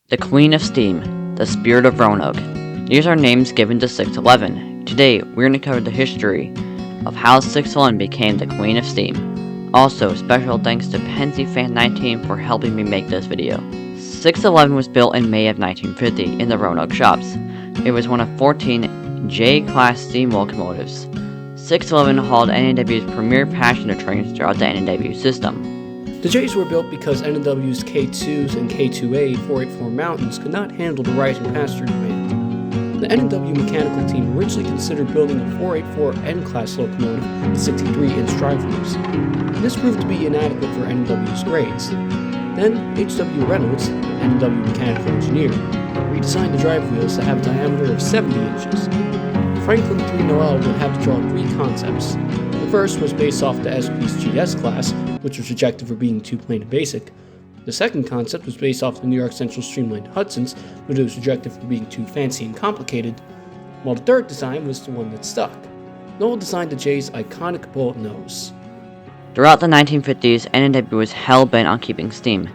The Queen of Steam, the Spirit of Roanoke. These are names given to 611. Today, we're going to cover the history of how 611 became the Queen of Steam. Also, special thanks to PensyFan19 for helping me make this video. 611 was built in May of 1950 in the Roanoke shops. It was one of 14 J-class steam locomotives. 611 hauled N&W's premier passenger trains throughout the N&W system. The J's were built because N&W's K2s and K2A 484 Mountains could not handle the rising passenger demand. The N&W mechanical team originally considered building a 484 N-class locomotive with 63-inch drive wheels. This proved to be inadequate for N&W's grades. Then, H.W. Reynolds, an N&W mechanical engineer, redesigned the drive wheels to have a diameter of 70 inches. Franklin III Noel would have to draw three concepts. The first was based off the SP's GS class, which was rejected for being too plain and basic. The second concept was based off the New York Central Streamlined Hudsons, which was rejected for being too fancy and complicated, while the third design was the one that stuck. Noel designed the J's iconic bullet nose. Throughout the 1950s, N&W was hell-bent on keeping steam.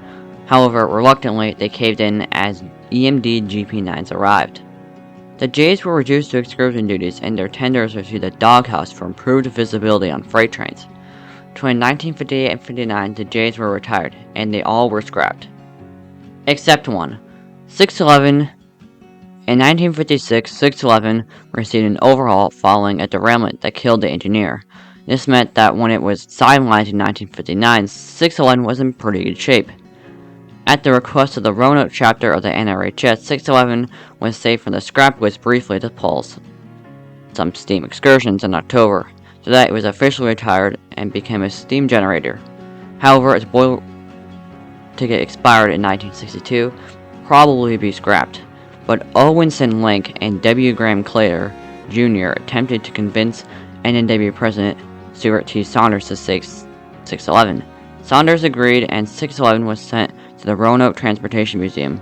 However, reluctantly, they caved in as EMD GP9s arrived. The J's were reduced to excursion duties and their tenders received a doghouse for improved visibility on freight trains. Between 1958 and 59, the J's were retired, and they all were scrapped. Except one. 611. In 1956, 611 received an overhaul following a derailment that killed the engineer. This meant that when it was sidelined in 1959, 611 was in pretty good shape. At the request of the Roanoke chapter of the NRHS, 611 was saved from the scrap goods briefly to pull some steam excursions in October, so that it was officially retired and became a steam generator. However, its boiler ticket expired in 1962, probably be scrapped, but Owenson Link and W. Graham Claytor Jr. attempted to convince N&W President Stuart T. Saunders to take 611. Saunders agreed, and 611 was sent to the Roanoke Transportation Museum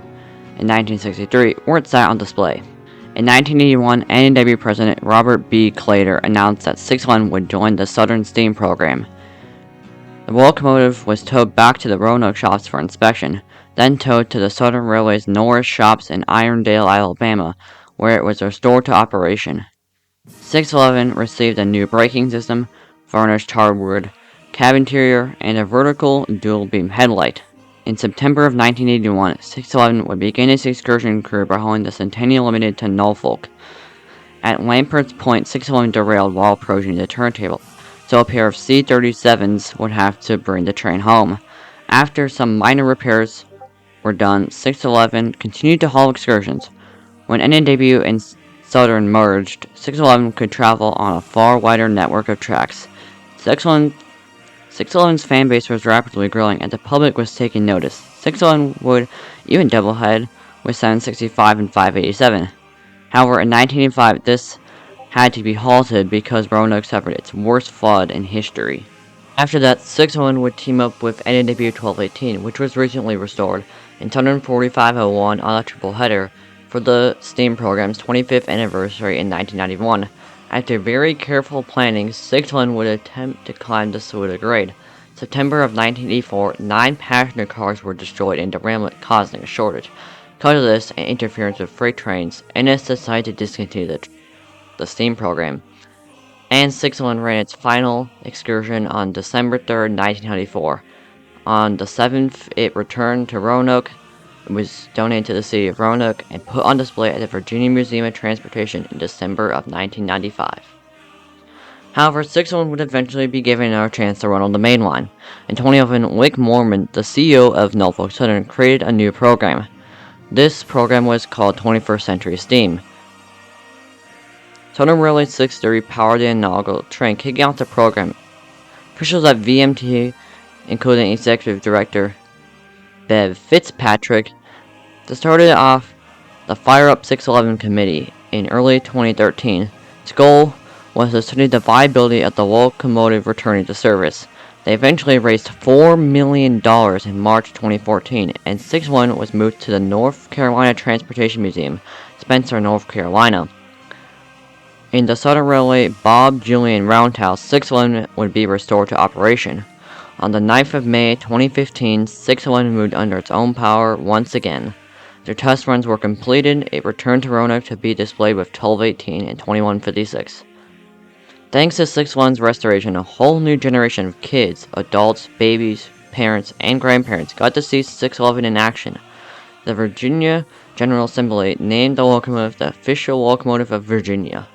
in 1963, where it sat on display. In 1981, N&W President Robert B. Claytor announced that 611 would join the Southern Steam Program. The locomotive was towed back to the Roanoke shops for inspection, then towed to the Southern Railway's Norris shops in Irondale, Alabama, where it was restored to operation. 611 received a new braking system, varnished hardwood cab interior, and a vertical dual-beam headlight. In September of 1981, 611 would begin its excursion career by hauling the Centennial Limited to Norfolk. At Lampert's Point, 611 derailed while approaching the turntable, so a pair of C-37s would have to bring the train home. After some minor repairs were done, 611 continued to haul excursions. When N&W and Southern merged, 611 could travel on a far wider network of tracks. 611's fan base was rapidly growing, and the public was taking notice. 611 would even doublehead with 765 and 587. However, in 1985, this had to be halted because Roanoke suffered its worst flood in history. After that, 611 would team up with N&W 1218, which was recently restored, in Southern 4501 on a triple header for the steam program's 25th anniversary in 1991. After very careful planning, 611 would attempt to climb the Saluda grade. September of 1984, 9 passenger cars were destroyed in derailment, causing a shortage. Because of this and interference with freight trains, NS decided to discontinue the steam program, and 611 ran its final excursion on December 3rd, 1994. On the 7th, it returned to Roanoke. It was donated to the city of Roanoke and put on display at the Virginia Museum of Transportation in December of 1995. However, 611 would eventually be given another chance to run on the main line. In 2011, Wick Moorman, the CEO of Norfolk Southern, created a new program. This program was called 21st Century Steam. Southern Railway 630 powered the inaugural train, kicking off the program. Officials at VMT, including Executive Director Bev Fitzpatrick, started off the Fire Up 611 Committee in early 2013. Its goal was to study the viability of the locomotive returning to service. They eventually raised $4 million in March 2014, and 611 was moved to the North Carolina Transportation Museum, Spencer, North Carolina. In the Southern Railway Bob Julian Roundhouse, 611 would be restored to operation. On the 9th of May 2015, 611 moved under its own power once again. Their test runs were completed, it returned to Roanoke to be displayed with 1218 and 2156. Thanks to 611's restoration, a whole new generation of kids, adults, babies, parents, and grandparents got to see 611 in action. The Virginia General Assembly named the locomotive the official locomotive of Virginia.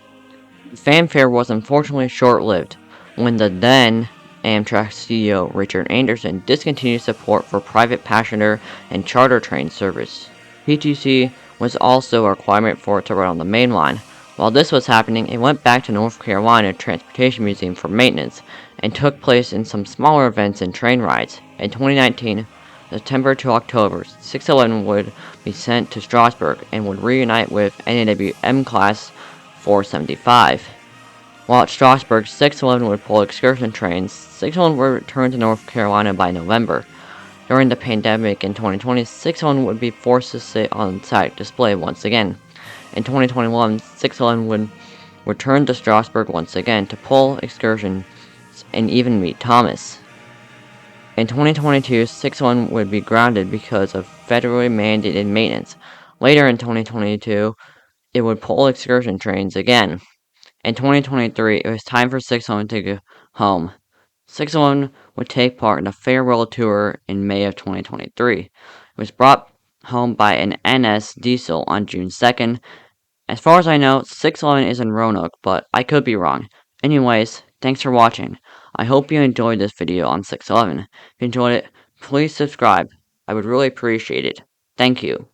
The fanfare was unfortunately short-lived, when the then Amtrak CEO Richard Anderson discontinued support for private passenger and charter train service. PTC was also a requirement for it to run on the main line. While this was happening, it went back to North Carolina Transportation Museum for maintenance, and took place in some smaller events and train rides. In 2019, September to October, 611 would be sent to Strasburg and would reunite with NAW M-Class 475. While at Strasburg, 611 would pull excursion trains. 611 would return to North Carolina by November. During the pandemic in 2020, 611 would be forced to sit on site display once again. In 2021, 611 would return to Strasburg once again to pull excursions and even meet Thomas. In 2022, 611 would be grounded because of federally mandated maintenance. Later in 2022, it would pull excursion trains again. In 2023, it was time for 611 to go home. 611 would take part in a farewell tour in May of 2023. It was brought home by an NS diesel on June 2nd. As far as I know, 611 is in Roanoke, but I could be wrong. Anyways, thanks for watching. I hope you enjoyed this video on 611. If you enjoyed it, please subscribe. I would really appreciate it. Thank you.